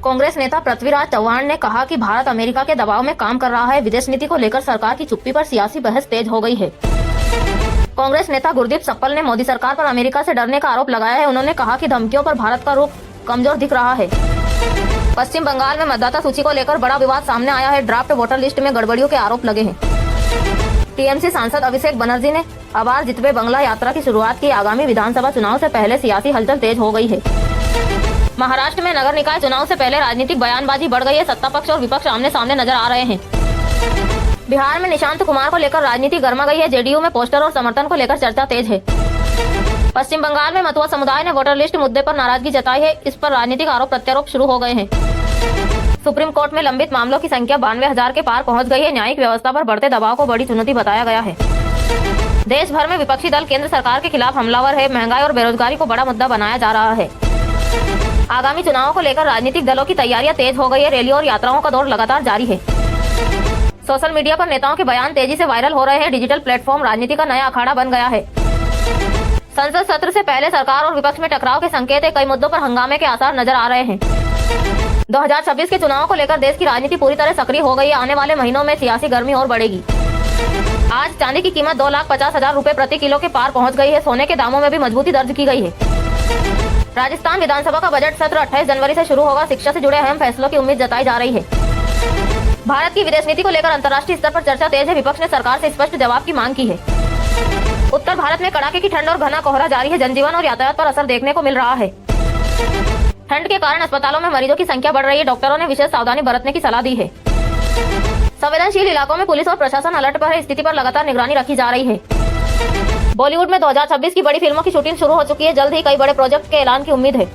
कांग्रेस नेता पृथ्वीराज चव्हाण ने कहा कि भारत अमेरिका के दबाव में काम कर रहा है। विदेश नीति को लेकर सरकार की चुप्पी पर सियासी बहस तेज हो गई है। कांग्रेस नेता गुरदीप सप्पल ने मोदी सरकार पर अमेरिका से डरने का आरोप लगाया है। उन्होंने कहा कि धमकियों पर भारत का रुख कमजोर दिख रहा है। पश्चिम बंगाल में मतदाता सूची को लेकर बड़ा विवाद सामने आया है। ड्राफ्ट वोटर लिस्ट में गड़बड़ियों के आरोप लगे हैं। टीएमसी सांसद अभिषेक बनर्जी ने आवाज जितवे बंगला यात्रा की शुरुआत की। आगामी विधानसभा चुनाव से पहले सियासी हलचल तेज हो गई है। महाराष्ट्र में नगर निकाय चुनाव से पहले राजनीतिक बयानबाजी बढ़ गई है। सत्ता पक्ष और विपक्ष आमने सामने नजर आ रहे हैं। बिहार में निशांत कुमार को लेकर राजनीति गर्मा गई है। जेडीयू में पोस्टर और समर्थन को लेकर चर्चा तेज है। पश्चिम बंगाल में मतुआ समुदाय ने वोटर लिस्ट मुद्दे पर नाराजगी जताई है। इस पर राजनीतिक आरोप प्रत्यारोप शुरू हो गए हैं। सुप्रीम कोर्ट में लंबित मामलों की संख्या 92,000 के पार पहुंच गई है। न्यायिक व्यवस्था पर बढ़ते दबाव को बड़ी चुनौती बताया गया है। देश भर में विपक्षी दल केंद्र सरकार के खिलाफ हमलावर है। महंगाई और बेरोजगारी को बड़ा मुद्दा बनाया जा रहा है। आगामी चुनावों को लेकर राजनीतिक दलों की तैयारियां तेज हो गई है। रैलियों और यात्राओं का दौर लगातार जारी है। सोशल मीडिया पर नेताओं के बयान तेजी से वायरल हो रहे हैं। डिजिटल प्लेटफॉर्म राजनीति का नया अखाड़ा बन गया है। संसद सत्र से पहले सरकार और विपक्ष में टकराव के संकेत है। कई मुद्दों पर हंगामे के आसार नजर आ रहे हैं। 2026 के चुनावों को लेकर देश की राजनीति पूरी तरह सक्रिय हो गई है। आने वाले महीनों में सियासी गर्मी और बढ़ेगी। आज चांदी की कीमत 2,50,000 रुपए प्रति किलो के पार पहुंच गई है। सोने के दामों में भी मजबूती दर्ज की गई है। राजस्थान विधानसभा का बजट सत्र 28 जनवरी से शुरू होगा। शिक्षा से जुड़े अहम फैसलों की उम्मीद जताई जा रही है। भारत की विदेश नीति को लेकर अंतर्राष्ट्रीय स्तर पर चर्चा तेज है। विपक्ष ने सरकार से स्पष्ट जवाब की मांग की है। उत्तर भारत में कड़ाके की ठंड और घना कोहरा जारी है। जनजीवन और यातायात पर असर देखने को मिल रहा है। ठंड के कारण अस्पतालों में मरीजों की संख्या बढ़ रही है। डॉक्टरों ने विशेष सावधानी बरतने की सलाह दी है। संवेदनशील इलाकों में पुलिस और प्रशासन अलर्ट पर है। स्थिति पर लगातार निगरानी रखी जा रही है। बॉलीवुड में 2026 की बड़ी फिल्मों की शूटिंग शुरू हो चुकी है। जल्द ही कई बड़े प्रोजेक्ट के ऐलान की उम्मीद है।